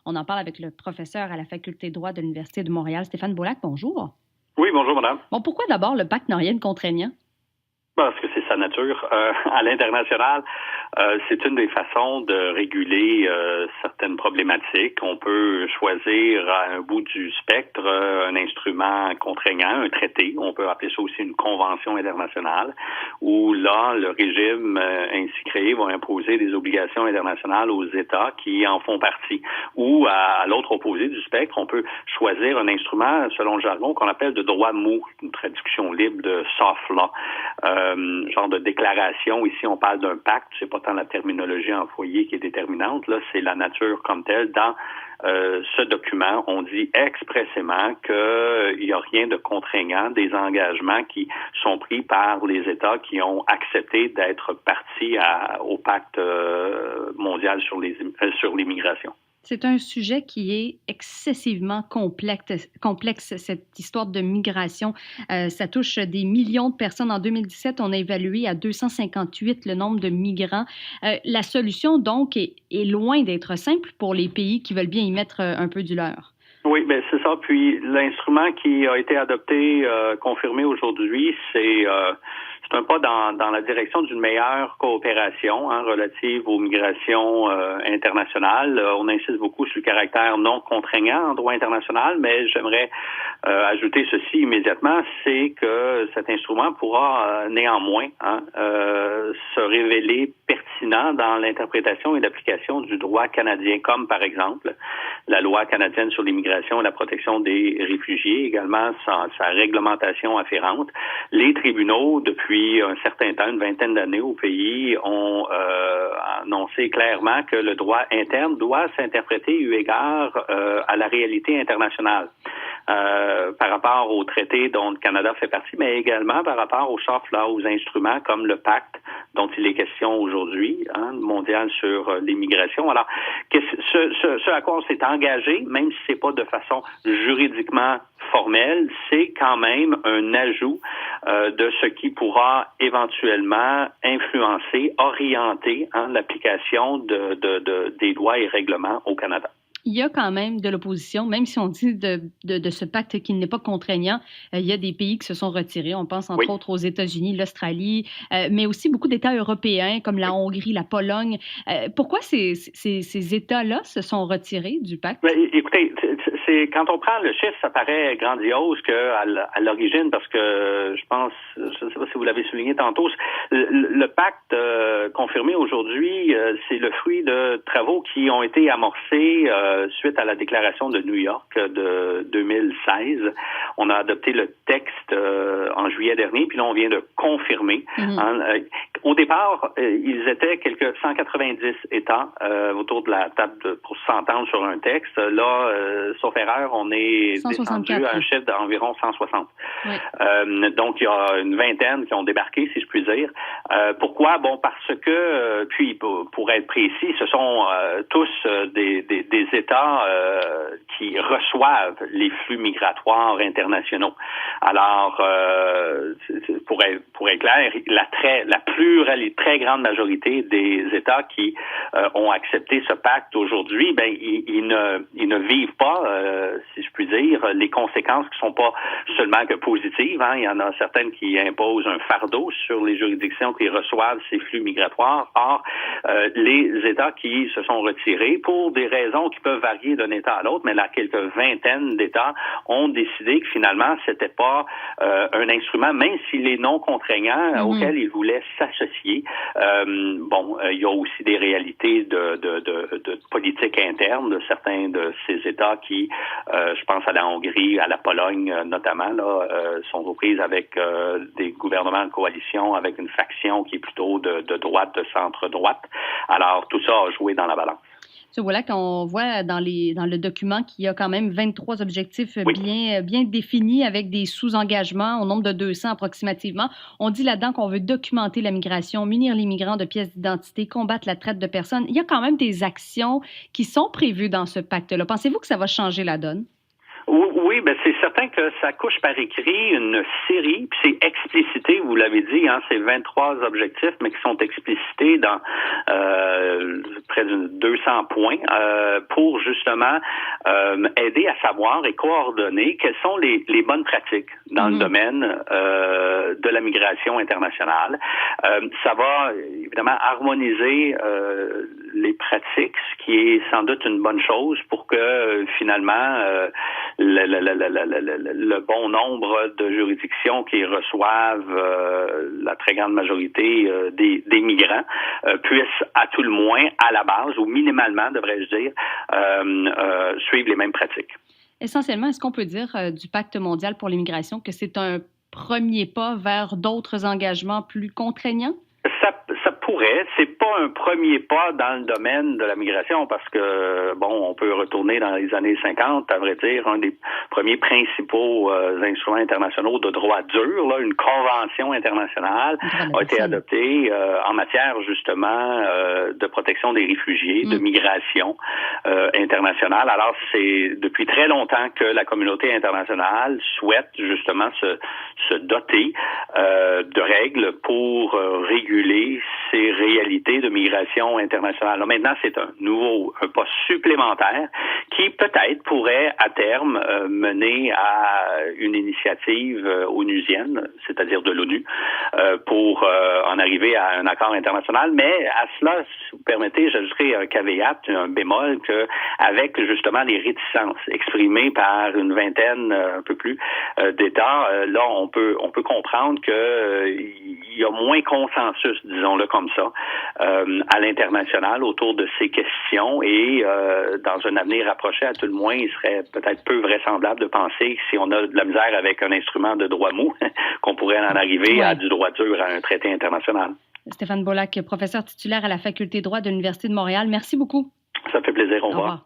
On en parle avec le professeur à la faculté de droit de l'Université de Montréal, Stéphane Boulac. Bonjour. Oui, bonjour, madame. Bon, pourquoi d'abord le pacte n'a rien de contraignant? Parce que c'est sa nature. À l'international, c'est une des façons de réguler certaines problématiques. On peut choisir à un bout du spectre un instrument contraignant, un traité. On peut appeler ça aussi une convention internationale, où là, le régime ainsi créé va imposer des obligations internationales aux États qui en font partie. Ou à l'autre opposé du spectre, on peut choisir un instrument, selon le jargon, qu'on appelle de droit mou, une traduction libre de soft law. Genre de déclaration. Ici, on parle d'un pacte. C'est pas tant la terminologie employée qui est déterminante. Là, c'est la nature comme telle. Dans ce document, on dit expressément qu'il n'y a rien de contraignant, des engagements qui sont pris par les États qui ont accepté d'être partis au pacte mondial sur l'immigration. C'est un sujet qui est excessivement complexe, cette histoire de migration. Ça touche des millions de personnes. En 2017, on a évalué à 258 le nombre de migrants. La solution, donc, est loin d'être simple pour les pays qui veulent bien y mettre un peu du leur. Oui, ben c'est ça. Puis l'instrument qui a été adopté, confirmé aujourd'hui, c'est un pas dans la direction d'une meilleure coopération relative aux migrations internationales. On insiste beaucoup sur le caractère non contraignant en droit international, mais j'aimerais ajouter ceci immédiatement, c'est que cet instrument pourra néanmoins se révéler pertinent dans l'interprétation et l'application du droit canadien, comme par exemple la loi canadienne sur l'immigration et la protection des réfugiés, également sa réglementation afférente. Les tribunaux, depuis un certain temps, une vingtaine d'années au pays, ont annoncé clairement que le droit interne doit s'interpréter eu égard à la réalité internationale. Par rapport aux traités dont le Canada fait partie, mais également par rapport aux soft law, aux instruments comme le pacte dont il est question aujourd'hui, mondial sur l'immigration. Alors, ce à quoi on s'est engagé, même si c'est pas de façon juridiquement formelle, c'est quand même un ajout de ce qui pourra éventuellement influencer, orienter l'application des lois et règlements au Canada. Il y a quand même de l'opposition, même si on dit de ce pacte qui n'est pas contraignant. Il y a des pays qui se sont retirés. On pense entre autres aux États-Unis, l'Australie, mais aussi beaucoup d'États européens comme la Hongrie, la Pologne. Pourquoi ces États-là se sont retirés du pacte? Ben, écoutez, quand on prend le chiffre, ça paraît grandiose qu'à l'origine, parce que je pense, je ne sais pas si vous l'avez souligné tantôt, le pacte confirmé aujourd'hui, c'est le fruit de travaux qui ont été amorcés suite à la déclaration de New York de 2016. On a adopté le texte en juillet dernier, puis là, on vient de confirmer. Au départ, ils étaient quelques 190 États autour de la table pour s'entendre sur un texte. Là, sauf erreur, on est descendu à un chiffre d'environ 160. Oui. Donc, il y a une vingtaine qui ont débarqué, si je puis dire. Pourquoi? Bon, parce que, puis pour être précis, ce sont tous des États qui reçoivent les flux migratoires internationaux. Alors, pour être clair, la très grande majorité des États qui ont accepté ce pacte aujourd'hui, ben ils ne vivent pas, si je puis dire, les conséquences qui sont pas seulement que positives. Il y en a certaines qui imposent un fardeau sur les juridictions qui reçoivent ces flux migratoires. Or, les États qui se sont retirés pour des raisons qui peuvent varier d'un État à l'autre, mais là, quelques vingtaines d'États ont décidé que finalement, c'était pas un instrument, même s'il est non contraignant, auquel ils voulaient s'associer. Il y a aussi des réalités de politique interne de certains de ces États qui, je pense à la Hongrie, à la Pologne notamment, sont aux prises avec des gouvernements de coalition, avec une faction qui est plutôt de droite, de centre-droite. Alors, tout ça a joué dans la balance. Voilà qu'on voit dans le document qu'il y a quand même 23 objectifs bien définis avec des sous-engagements au nombre de 200 approximativement. On dit là-dedans qu'on veut documenter la migration, munir les migrants de pièces d'identité, combattre la traite de personnes. Il y a quand même des actions qui sont prévues dans ce pacte-là. Pensez-vous que ça va changer la donne? Oui, ben c'est certain que ça couche par écrit une série, puis c'est explicité, vous l'avez dit, hein, c'est 23 objectifs, mais qui sont explicités dans près de 200 points pour justement aider à savoir et coordonner quelles sont les bonnes pratiques dans le domaine de la migration internationale. Ça va évidemment harmoniser les pratiques, ce qui est sans doute une bonne chose pour que finalement le bon nombre de juridictions qui reçoivent la très grande majorité des migrants puissent à tout le moins, à la base, ou minimalement, devrais-je dire, suivre les mêmes pratiques. Essentiellement, est-ce qu'on peut dire du Pacte mondial pour l'immigration que c'est un premier pas vers d'autres engagements plus contraignants? Ça pourrait. C'est pas un premier pas dans le domaine de la migration parce que, bon, on peut retourner dans les années 50, à vrai dire, un des premiers principaux instruments internationaux de droit dur, là, une convention internationale a été adoptée en matière, justement, de protection des réfugiés, de migration internationale. Alors, c'est depuis très longtemps que la communauté internationale souhaite, justement, se doter de règles pour réguler ces réalités de migration internationale. Là, maintenant, c'est un pas supplémentaire qui peut-être pourrait à terme mener à une initiative onusienne, c'est-à-dire de l'ONU, pour en arriver à un accord international. Mais à cela, si vous permettez, j'ajouterai un caveat, un bémol, que avec justement les réticences exprimées par une vingtaine, un peu plus, d'États, là, on peut comprendre que il y a moins consensus, disons-le comme ça, à l'international autour de ces questions et dans un avenir rapproché, à tout le moins, il serait peut-être peu vraisemblable de penser que si on a de la misère avec un instrument de droit mou, qu'on pourrait en arriver à du droit dur, à un traité international. Stéphane Beaulac, professeur titulaire à la Faculté de droit de l'Université de Montréal. Merci beaucoup. Ça fait plaisir. Au revoir.